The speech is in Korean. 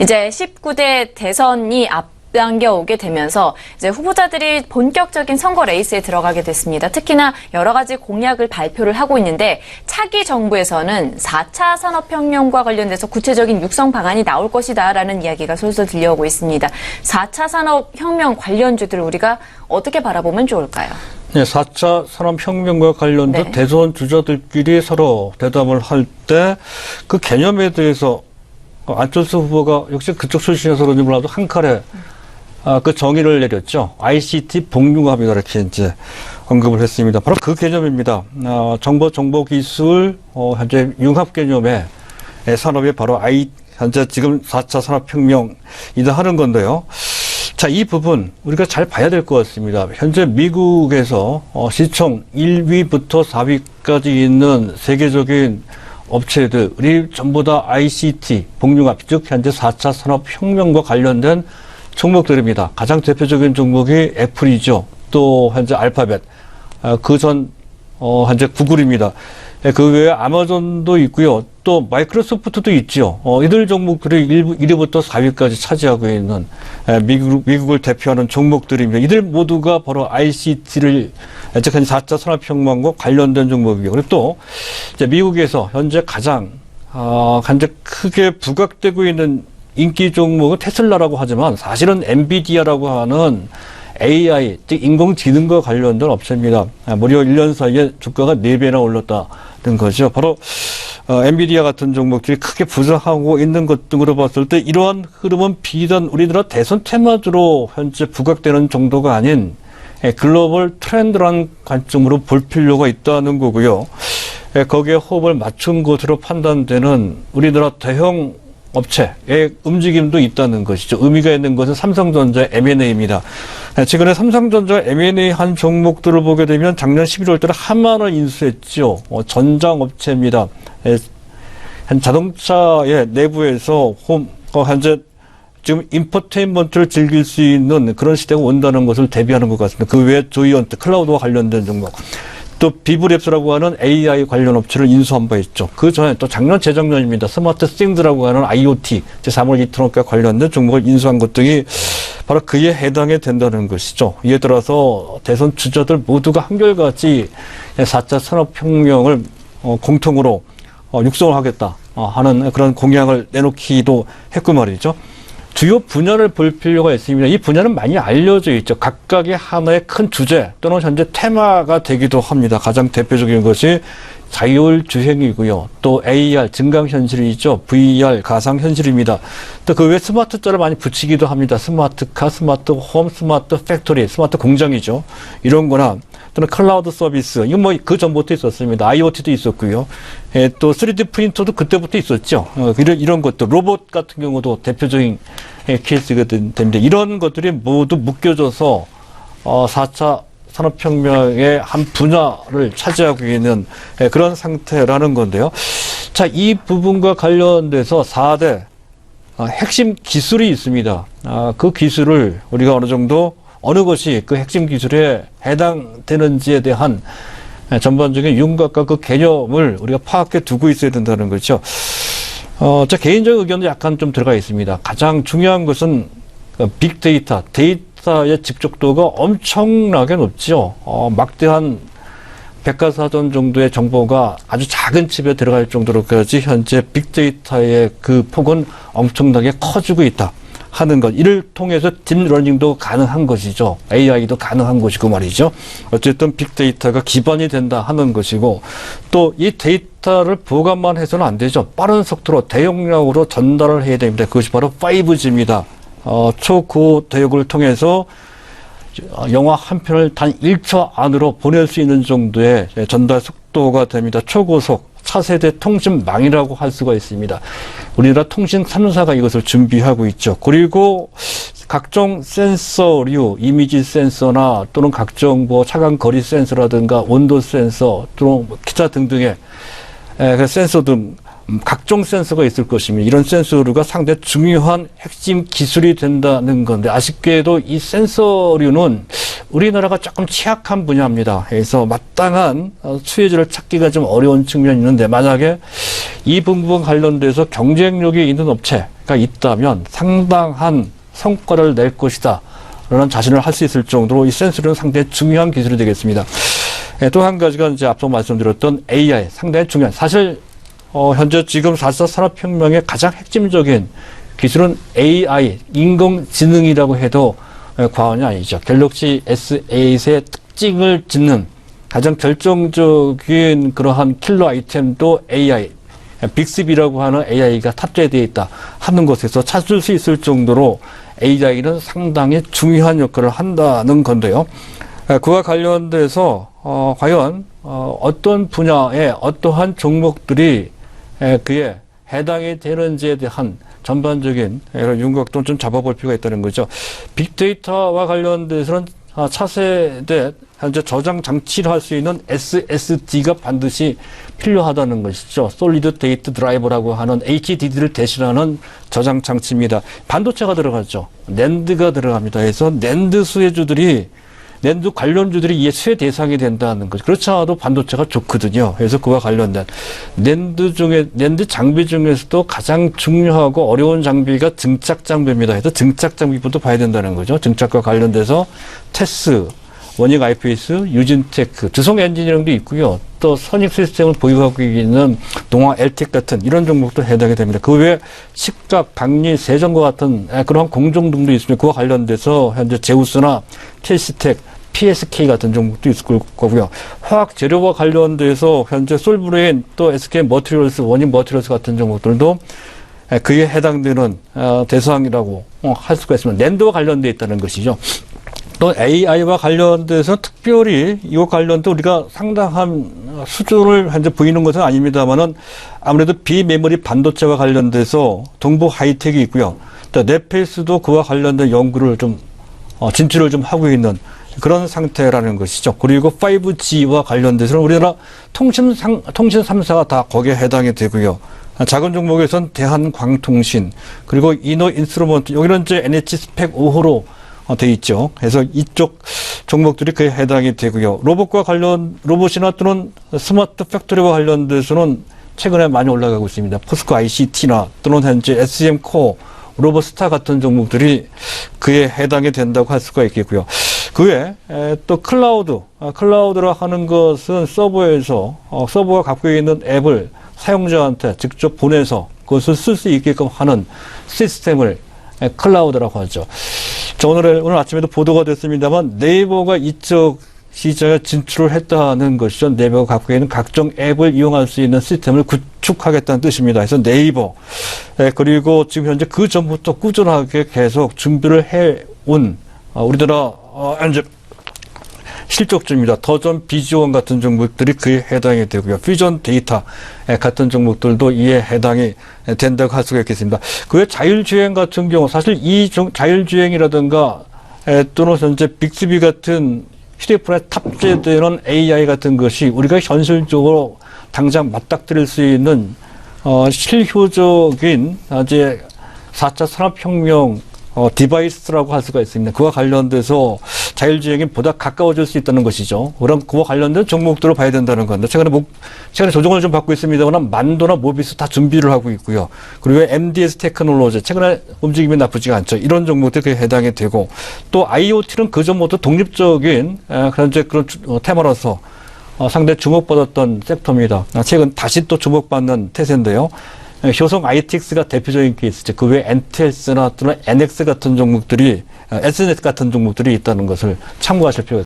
이제 19대 대선이 앞당겨오게 되면서 이제 후보자들이 본격적인 선거 레이스에 들어가게 됐습니다. 특히나 여러 가지 공약을 발표를 하고 있는데 차기 정부에서는 4차 산업혁명과 관련돼서 구체적인 육성 방안이 나올 것이다라는 이야기가 솔솔 들려오고 있습니다. 4차 산업혁명 관련주들을 우리가 어떻게 바라보면 좋을까요? 네, 4차 산업혁명과 관련된 네. 대선 주자들끼리 서로 대담을 할 때 그 개념에 대해서 안철수 후보가 역시 그쪽 출신에서 그런지 몰라도 한 칼에 그 정의를 내렸죠. ICT 복융합이다 이렇게 이제 언급을 했습니다. 바로 그 개념입니다. 정보기술 현재 융합 개념의 산업이 바로 현재 지금 4차 산업혁명이다 하는 건데요. 자, 이 부분 우리가 잘 봐야 될 것 같습니다. 현재 미국에서 시총 1위부터 4위까지 있는 세계적인 업체들이 전부 다 ICT, 복융합, 즉 현재 4차 산업혁명과 관련된 종목들입니다. 가장 대표적인 종목이 애플이죠. 또 현재 알파벳, 그전 현재 구글입니다. 그 외에 아마존도 있고요. 또 마이크로소프트도 있죠. 이들 종목들이 1위부터 4위까지 차지하고 있는 미국을 대표하는 종목들입니다. 이들 모두가 바로 ICT를 즉 4차 산업혁명과 관련된 종목이고요. 그리고 또 이제 미국에서 현재 가장 현재 크게 부각되고 있는 인기 종목은 테슬라라고 하지만 사실은 엔비디아라고 하는 AI, 즉 인공지능과 관련된 업체입니다. 무려 1년 사이에 주가가 4배나 올랐다는 거죠. 바로 엔비디아 같은 종목들이 크게 부상하고 있는 것 등으로 봤을 때 이러한 흐름은 비단 우리나라 대선 테마주로 현재 부각되는 정도가 아닌 글로벌 트렌드라는 관점으로 볼 필요가 있다는 거고요. 거기에 호흡을 맞춘 것으로 판단되는 우리나라 대형 업체의 움직임도 있다는 것이죠. 의미가 있는 것은 삼성전자 M&A입니다. 최근에 삼성전자 M&A 한 종목들을 보게 되면 작년 11월 달에 한만을 인수했죠. 전장업체입니다. 한 자동차의 내부에서 현재 지금 인포테인먼트를 즐길 수 있는 그런 시대가 온다는 것을 대비하는 것 같습니다. 그 외에 조이언트, 클라우드와 관련된 종목. 또 비브랩스라고 하는 AI 관련 업체를 인수한 바 있죠. 그 전에 또 작년 재작년입니다. 스마트 싱스라고 하는 IoT, 제3월 이터넷과 관련된 종목을 인수한 것 등이 바로 그에 해당이 된다는 것이죠. 이에 따라서 대선 주자들 모두가 한결같이 4차 산업혁명을 공통으로 육성을 하겠다 하는 그런 공약을 내놓기도 했고 말이죠. 주요 분야를 볼 필요가 있습니다. 이 분야는 많이 알려져 있죠. 각각의 하나의 큰 주제 또는 현재 테마가 되기도 합니다. 가장 대표적인 것이 자율주행이고요. 또 AR, 증강현실이죠. VR, 가상현실입니다. 또 그 외에 스마트자를 많이 붙이기도 합니다. 스마트카, 스마트홈, 스마트 팩토리, 스마트 공장이죠. 이런 거나 또는 클라우드 서비스, 이건 뭐 그 전부터 있었습니다. IoT도 있었고요. 또 3D 프린터도 그때부터 있었죠. 이런 것도, 로봇 같은 경우도 대표적인 케이스가 됩니다. 이런 것들이 모두 묶여져서 4차 산업혁명의 한 분야를 차지하고 있는 그런 상태라는 건데요. 자, 이 부분과 관련돼서 4대 핵심 기술이 있습니다. 그 기술을 우리가 어느 것이 그 핵심 기술에 해당되는지에 대한 전반적인 윤곽과 그 개념을 우리가 파악해 두고 있어야 된다는 거죠. 제 개인적 의견도 약간 좀 들어가 있습니다. 가장 중요한 것은 빅데이터, 데이터의 집적도가 엄청나게 높죠. 막대한 백과사전 정도의 정보가 아주 작은 칩에 들어갈 정도로까지 현재 빅데이터의 그 폭은 엄청나게 커지고 있다 하는 것. 이를 통해서 딥러닝도 가능한 것이죠. AI도 가능한 것이고 말이죠. 어쨌든 빅데이터가 기반이 된다 하는 것이고 또 이 데이터를 보관만 해서는 안 되죠. 빠른 속도로 대용량으로 전달을 해야 됩니다. 그것이 바로 5G입니다. 초고대역을 통해서 영화 한 편을 단 1초 안으로 보낼 수 있는 정도의 전달 속도가 됩니다. 초고속 차세대 통신망이라고 할 수가 있습니다. 우리나라 통신 3사가 이것을 준비하고 있죠. 그리고 각종 센서류, 이미지 센서나 또는 각종 차간 거리 센서라든가 온도 센서 또는 기타 등등의 그 센서 등 각종 센서가 있을 것입니다. 이런 센서류가 상당히 중요한 핵심 기술이 된다는 건데 아쉽게도 이 센서류는 우리나라가 조금 취약한 분야입니다. 그래서 마땅한 수혜자를 찾기가 좀 어려운 측면이 있는데 만약에 이 부분 관련돼서 경쟁력이 있는 업체가 있다면 상당한 성과를 낼 것이다. 라는 자신을 할 수 있을 정도로 이 센서류는 상당히 중요한 기술이 되겠습니다. 또 한 가지가 이제 앞서 말씀드렸던 AI 상당히 중요한 사실 현재 지금 4차 산업혁명의 가장 핵심적인 기술은 AI, 인공지능이라고 해도 과언이 아니죠. 갤럭시 S8의 특징을 짓는 가장 결정적인 그러한 킬러 아이템도 AI, 빅스비라고 하는 AI가 탑재되어 있다 하는 것에서 찾을 수 있을 정도로 AI는 상당히 중요한 역할을 한다는 건데요. 그와 관련돼서 과연 어떤 분야의 어떠한 종목들이 그에 해당이 되는지에 대한 전반적인 이런 윤곽도 좀 잡아볼 필요가 있다는 거죠. 빅데이터와 관련돼서는 차세대 현재 저장 장치를 할 수 있는 SSD가 반드시 필요하다는 것이죠. 솔리드 데이트 드라이버라고 하는 HDD를 대신하는 저장 장치입니다. 반도체가 들어가죠. 낸드가 들어갑니다. 그래서 낸드 수혜주들이 낸드 관련주들이 이에 수혜 대상이 된다는 거죠. 그렇지 않아도 반도체가 좋거든요. 그래서 그와 관련된 낸드 장비 중에서도 가장 중요하고 어려운 장비가 증착 장비입니다. 그래서 증착 장비부터 봐야 된다는 거죠. 증착과 관련돼서 테스, 원익 IPS, 유진테크, 주성 엔지니어링도 있고요. 또 선익 시스템을 보유하고 있는 동아 엘텍 같은 이런 종목도 해당이 됩니다. 그 외에 식각, 박리, 세정과 같은 그런 공정등도 있습니다. 그와 관련돼서 현재 제우스나 켈시텍, PSK 같은 종목도 있을 거고요. 화학 재료와 관련돼서 현재 솔브레인 또 SK 머티리얼스, 원익 머티리얼스 같은 종목들도 그에 해당되는 대상이라고 할 수가 있습니다. 낸드와 관련되어 있다는 것이죠. 또 AI와 관련돼서 특별히 이와 관련돼 우리가 상당한 수준을 현재 보이는 것은 아닙니다만은 아무래도 비메모리 반도체와 관련돼서 동부 하이텍이 있고요. 또 넷페이스도 그와 관련된 연구를 좀 진출을 좀 하고 있는 그런 상태라는 것이죠. 그리고 5G와 관련돼서는 우리나라 통신 3사가 다 거기에 해당이 되고요. 작은 종목에선 대한광통신 그리고 이노인스트루먼트 여기는 이제 NH 스펙 5호로 돼 있죠. 그래서 이쪽 종목들이 그에 해당이 되고요. 로봇이나 또는 스마트 팩토리와 관련돼서는 최근에 많이 올라가고 있습니다. 포스코 ICT나 또는 현재 SM코어, 로봇스타 같은 종목들이 그에 해당이 된다고 할 수가 있겠고요. 그 외에 또 클라우드라 하는 것은 서버가 갖고 있는 앱을 사용자한테 직접 보내서 그것을 쓸 수 있게끔 하는 시스템을 클라우드라고 하죠. 오늘 아침에도 보도가 됐습니다만 네이버가 이쪽 시장에 진출을 했다는 것이죠. 네이버가 갖고 있는 각종 앱을 이용할 수 있는 시스템을 구축하겠다는 뜻입니다. 그래서 네이버 그리고 지금 현재 그 전부터 꾸준하게 계속 준비를 해온 우리나라 현재 실적주입니다. 더전 비지원 같은 종목들이 그에 해당이 되고요. 퓨전 데이터 같은 종목들도 이에 해당이 된다고 할 수가 있겠습니다. 그 외 자율주행 같은 경우 사실 이 자율주행이라든가 또는 현재 빅스비 같은 휴대폰에 탑재되는 AI 같은 것이 우리가 현실적으로 당장 맞닥뜨릴 수 있는 실효적인 이제 4차 산업혁명 디바이스라고 할 수가 있습니다. 그와 관련돼서 자율주행이 보다 가까워질 수 있다는 것이죠. 그럼 그와 관련된 종목들을 봐야 된다는 건데 최근에 조정을 좀 받고 있습니다만 만도나 모비스 다 준비를 하고 있고요. 그리고 MDS 테크놀로지 최근에 움직임이 나쁘지가 않죠. 이런 종목들이 해당이 되고 또 IoT는 그 전부터 독립적인 현재 그런 테마로서 상당히 주목받았던 섹터입니다. 최근 다시 또 주목받는 태세인데요. 효성 ITX가 대표적인 케이스죠. 그 외에 NTS나 또는 NX 같은 종목들이, SNS 같은 종목들이 있다는 것을 참고하실 필요가 있습니다.